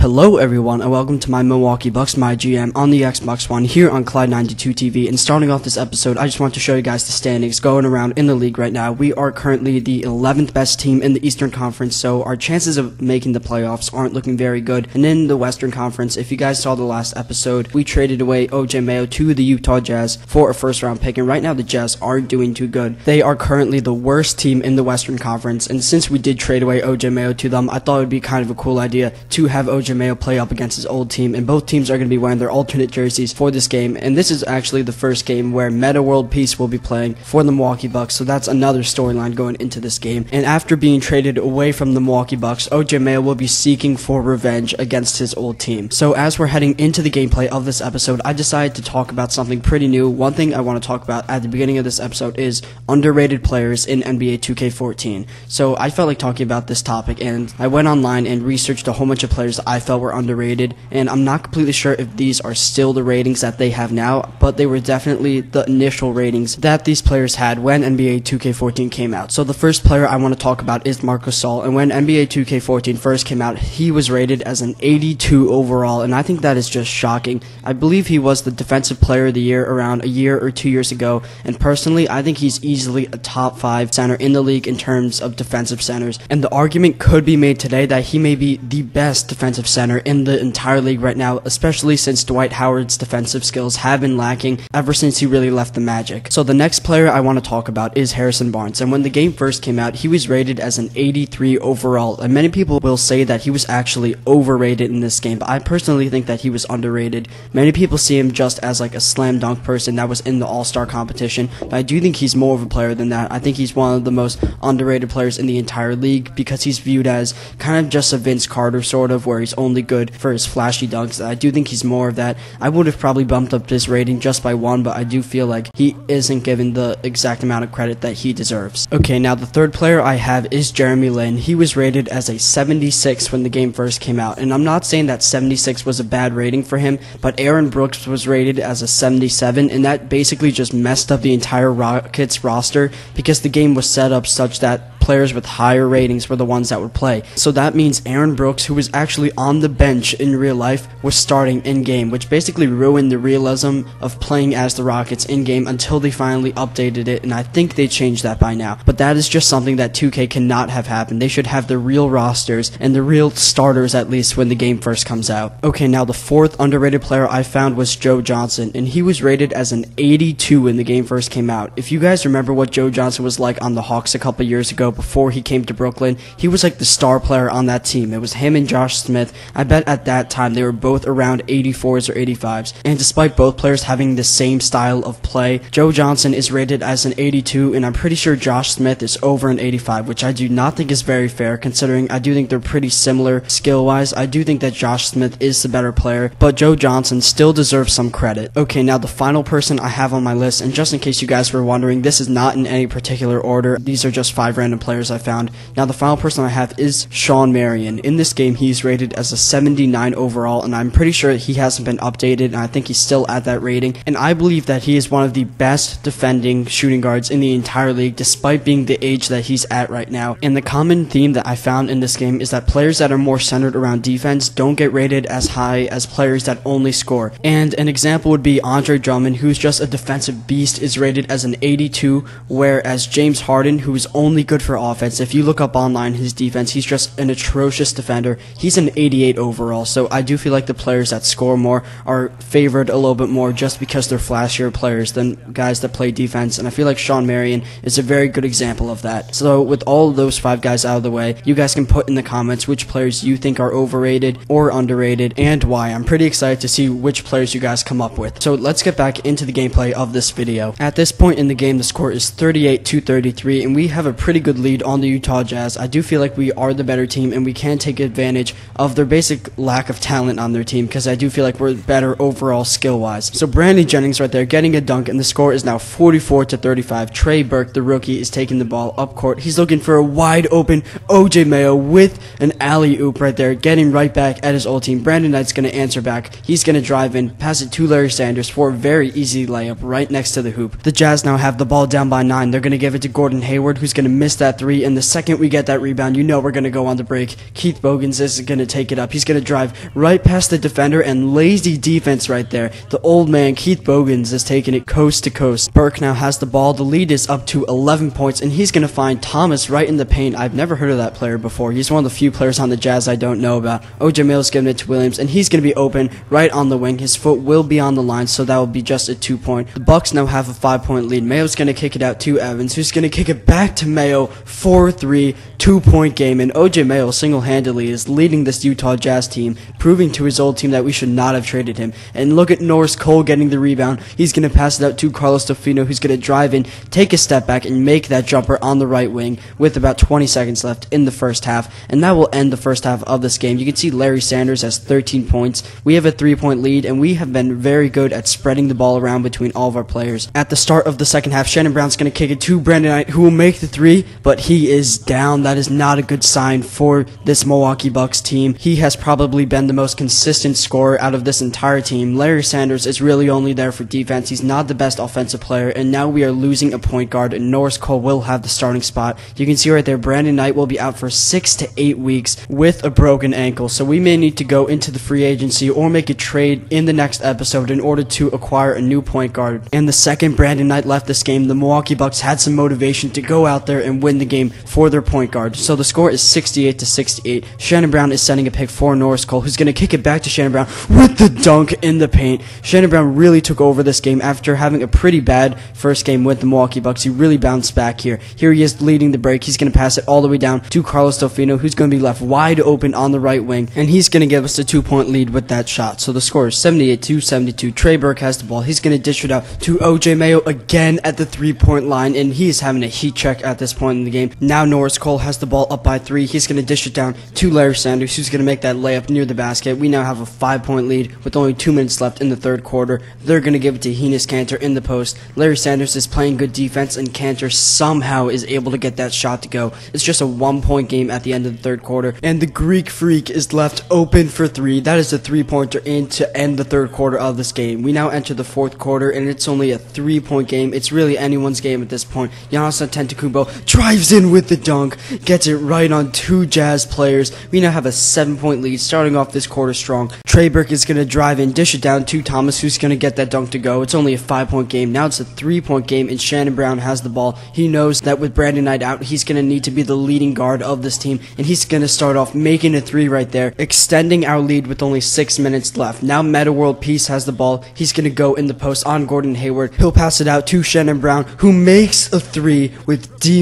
Hello everyone and welcome to my Milwaukee Bucks MyGM on the Xbox One here on Clyde92 TV. And starting off this episode, I just want to show you guys the standings going around in the league right now. We are currently the 11th best team in the Eastern Conference, so our chances of making the playoffs aren't looking very good. And in the Western Conference, if you guys saw the last episode, we traded away OJ Mayo to the Utah Jazz for a first round pick, and right now the Jazz aren't doing too good. They are currently the worst team in the Western Conference, and since we did trade away OJ Mayo to them, I thought it would be kind of a cool idea to have OJ Mayo play up against his old team, and both teams are going to be wearing their alternate jerseys for this game. And this is actually the first game where Meta World Peace will be playing for the Milwaukee Bucks, so that's another storyline going into this game. And after being traded away from the Milwaukee Bucks, OJ Mayo will be seeking for revenge against his old team. So as we're heading into the gameplay of this episode, I decided to talk about something pretty new. One thing I want to talk about at the beginning of this episode is underrated players in NBA 2k14. So I felt like talking about this topic, and I went online and researched a whole bunch of players that I felt were underrated, and I'm not completely sure if these are still the ratings that they have now, but they were definitely the initial ratings that these players had when NBA 2k14 came out. So the first player I want to talk about is Marc Gasol, and when NBA 2k14 first came out, he was rated as an 82 overall, and I think that is just shocking. I believe he was the defensive player of the year around a year or 2 years ago, and personally I think he's easily a top 5 center in the league in terms of defensive centers, and the argument could be made today that he may be the best defensive center in the entire league right now, especially since Dwight Howard's defensive skills have been lacking ever since he really left the Magic. So the next player I want to talk about is Harrison Barnes, and when the game first came out, he was rated as an 83 overall, and many people will say that he was actually overrated in this game, but I personally think that he was underrated. Many people see him just as like a slam dunk person that was in the All-Star competition, but I do think he's more of a player than that. I think he's one of the most underrated players in the entire league because he's viewed as kind of just a Vince Carter sort of, where he's only good for his flashy dunks. I do think he's more of that. I would have probably bumped up his rating just by 1, but I do feel like he isn't given the exact amount of credit that he deserves. Okay, now the third player I have is Jeremy Lin. He was rated as a 76 when the game first came out, and I'm not saying that 76 was a bad rating for him, but Aaron Brooks was rated as a 77, and that basically just messed up the entire Rockets roster because the game was set up such that players with higher ratings were the ones that would play. So that means Aaron Brooks, who was actually on the bench in real life, was starting in-game, which basically ruined the realism of playing as the Rockets in-game until they finally updated it, and I think they changed that by now. But that is just something that 2K cannot have happen. They should have the real rosters and the real starters at least when the game first comes out. Okay, now the fourth underrated player I found was Joe Johnson, and he was rated as an 82 when the game first came out. If you guys remember what Joe Johnson was like on the Hawks a couple years ago before he came to Brooklyn, he was like the star player on that team. It was him and Josh Smith. I bet at that time they were both around 84s or 85s, and despite both players having the same style of play, Joe Johnson is rated as an 82, and I'm pretty sure Josh Smith is over an 85, which I do not think is very fair considering I do think they're pretty similar skill-wise. I do think that Josh Smith is the better player, but Joe Johnson still deserves some credit. Okay, now the final person I have on my list, and just in case you guys were wondering, this is not in any particular order. These are just 5 random players I found. Now the final person I have is Shawn Marion. In this game, he's rated as a 79 overall, and I'm pretty sure he hasn't been updated, and I think he's still at that rating, and I believe that he is one of the best defending shooting guards in the entire league despite being the age that he's at right now. And the common theme that I found in this game is that players that are more centered around defense don't get rated as high as players that only score. And an example would be Andre Drummond, who's just a defensive beast, is rated as an 82, whereas James Harden, who is only good for offense, if you look up online his defense, he's just an atrocious defender. He's an 88 overall, so I do feel like the players that score more are favored a little bit more just because they're flashier players than guys that play defense, and I feel like Shawn Marion is a very good example of that. So with all of those 5 guys out of the way, you guys can put in the comments which players you think are overrated or underrated and why. I'm pretty excited to see which players you guys come up with. So let's get back into the gameplay of this video. At this point in the game, the score is 38-33, and we have a pretty good lead on the Utah Jazz. I do feel like we are the better team, and we can take advantage of their basic lack of talent on their team because I do feel like we're better overall skill-wise. So Brandon Jennings right there getting a dunk, and the score is now 44-35. Trey Burke, the rookie, is taking the ball up court. He's looking for a wide open OJ Mayo with an alley-oop right there, getting right back at his old team. Brandon Knight's going to answer back. He's going to drive in, pass it to Larry Sanders for a very easy layup right next to the hoop. The Jazz now have the ball down by 9. They're going to give it to Gordon Hayward, who's going to miss that that three, and the second we get that rebound, you know we're going to go on the break. Keith Bogans is going to take it up. He's going to drive right past the defender, and lazy defense right there. The old man, Keith Bogans, is taking it coast to coast. Burke now has the ball. The lead is up to 11 points, and he's going to find Thomas right in the paint. I've never heard of that player before. He's one of the few players on the Jazz I don't know about. OJ Mayo's giving it to Williams, and he's going to be open right on the wing. His foot will be on the line, so that will be just a 2-point. The Bucks now have a 5-point lead. Mayo's going to kick it out to Evans, who's going to kick it back to Mayo. 4-3, 2-point game, and OJ Mayo single-handedly is leading this Utah Jazz team, proving to his old team that we should not have traded him. And look at Norris Cole getting the rebound. He's going to pass it out to Carlos Tofino, who's going to drive in, take a step back, and make that jumper on the right wing with about 20 seconds left in the first half. And that will end the first half of this game. You can see Larry Sanders has 13 points. We have a 3-point lead, and we have been very good at spreading the ball around between all of our players. At the start of the second half, Shannon Brown's going to kick it to Brandon Knight, who will make the three, but he is down. That is not a good sign for this Milwaukee Bucks team. He has probably been the most consistent scorer out of this entire team. Larry Sanders is really only there for defense. He's not the best offensive player, and now we are losing a point guard, and Norris Cole will have the starting spot. You can see right there, Brandon Knight will be out for 6 to 8 weeks with a broken ankle, so we may need to go into the free agency or make a trade in the next episode in order to acquire a new point guard. And the second Brandon Knight left this game, the Milwaukee Bucks had some motivation to go out there and win the game for their point guard. So the score is 68 to 68. Shannon Brown is sending a pick for Norris Cole, who's going to kick it back to Shannon Brown with the dunk in the paint. Shannon Brown really took over this game after having a pretty bad first game with the Milwaukee Bucks. He really bounced back here. Here he is leading the break. He's going to pass it all the way down to Carlos Tofino, who's going to be left wide open on the right wing, and he's going to give us a 2-point lead with that shot. So the score is 78 to 72. Trey Burke has the ball. He's going to dish it out to OJ Mayo again at the 3-point line, and he is having a heat check at this point in the game. Now Norris Cole has the ball up by 3. He's going to dish it down to Larry Sanders, who's going to make that layup near the basket. We now have a 5-point lead with only 2 minutes left in the third quarter. They're going to give it to Enes Kanter in the post. Larry Sanders is playing good defense, and Kanter somehow is able to get that shot to go. It's just a 1-point game at the end of the third quarter, and the Greek Freak is left open for 3. That is a 3-pointer in to end the third quarter of this game. We now enter the fourth quarter, and it's only a 3-point game. It's really anyone's game at this point. Giannis Antetokounmpo drives in with the dunk, gets it right on 2 Jazz players. We now have a 7-point lead starting off this quarter strong. Trey Burke is going to drive in, dish it down to Thomas, who's going to get that dunk to go. It's only a 5-point game. Now it's a 3-point game, and Shannon Brown has the ball. He knows that with Brandon Knight out, he's going to need to be the leading guard of this team, and he's going to start off making a 3 right there, extending our lead with only 6 minutes left. Now Meta World Peace has the ball. He's going to go in the post on Gordon Hayward. He'll pass it out to Shannon Brown, who makes a 3 with D-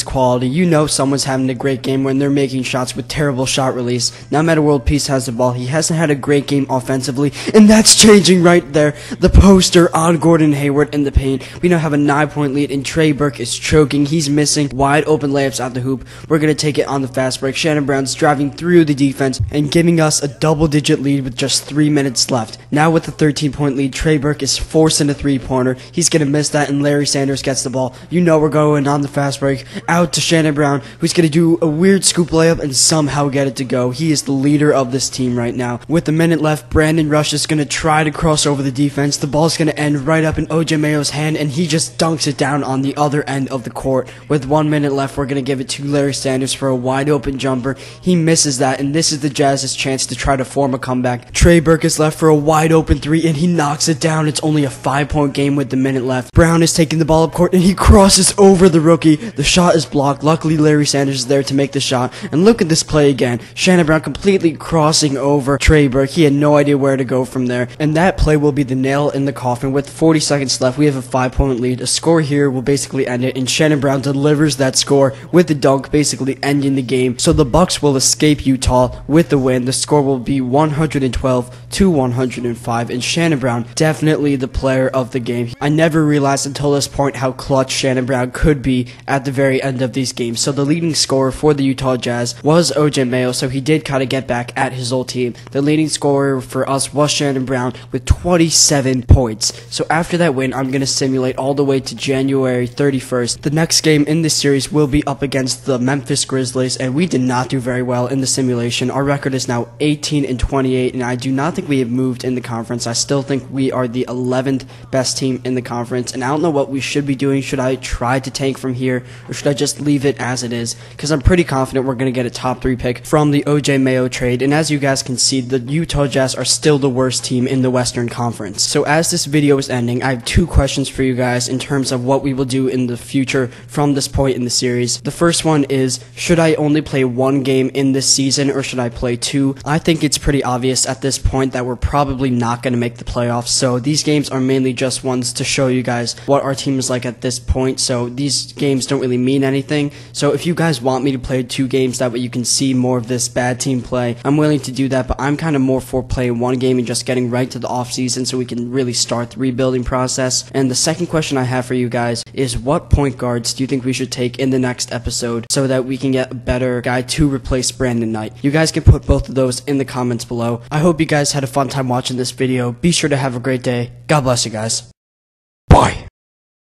quality. You know someone's having a great game when they're making shots with terrible shot release. Now Meta World Peace has the ball. He hasn't had a great game offensively, and that's changing right there. The poster on Gordon Hayward in the paint. We now have a 9-point lead, and Trey Burke is choking. He's missing wide open layups at the hoop. We're going to take it on the fast break. Shannon Brown's driving through the defense and giving us a double-digit lead with just 3 minutes left. Now with the 13-point lead, Trey Burke is forcing a 3-pointer. He's going to miss that, and Larry Sanders gets the ball. You know we're going on the fast break. Out to Shannon Brown, who's going to do a weird scoop layup and somehow get it to go. He is the leader of this team right now. With a minute left, Brandon Rush is going to try to cross over the defense. The ball's going to end right up in OJ Mayo's hand, and he just dunks it down on the other end of the court. With 1 minute left, we're going to give it to Larry Sanders for a wide open jumper. He misses that, and this is the Jazz's chance to try to form a comeback. Trey Burke is left for a wide open 3, and he knocks it down. It's only a 5-point game with the minute left. Brown is taking the ball up court, and he crosses over the rookie. The shot is blocked. Luckily, Larry Sanders is there to make the shot. And look at this play again. Shannon Brown completely crossing over Trey Burke. He had no idea where to go from there. And that play will be the nail in the coffin. With 40 seconds left, we have a 5-point lead. A score here will basically end it, and Shannon Brown delivers that score with the dunk, basically ending the game. So the Bucks will escape Utah with the win. The score will be 112 to 105, and Shannon Brown definitely the player of the game. I never realized until this point how clutch Shannon Brown could be at the very end of these games. So the leading scorer for the Utah Jazz was OJ Mayo, so he did kind of get back at his old team. The leading scorer for us was Shannon Brown with 27 points. So after that win, I'm going to simulate all the way to January 31st. The next game in this series will be up against the Memphis Grizzlies, and we did not do very well in the simulation. Our record is now 18-28, and I do not think we have moved in the conference. I still think we are the 11th best team in the conference, and I don't know what we should be doing. Should I try to tank from here, or should I just leave it as it is, because I'm pretty confident we're going to get a top 3 pick from the OJ Mayo trade. And as you guys can see, the Utah Jazz are still the worst team in the Western Conference. So as this video is ending, I have 2 questions for you guys in terms of what we will do in the future from this point in the series. The first one is, should I only play 1 game in this season, or should I play 2? I think it's pretty obvious at this point that we're probably not going to make the playoffs, so these games are mainly just ones to show you guys what our team is like at this point. So these games don't really mean anything. So if you guys want me to play 2 games, that way you can see more of this bad team play, I'm willing to do that, but I'm kind of more for playing 1 game and just getting right to the off season so we can really start the rebuilding process. And the second question I have for you guys is, what point guards do you think we should take in the next episode so that we can get a better guy to replace Brandon Knight? You guys can put both of those in the comments below. I hope you guys had a fun time watching this video. Be sure to have a great day. God bless you guys.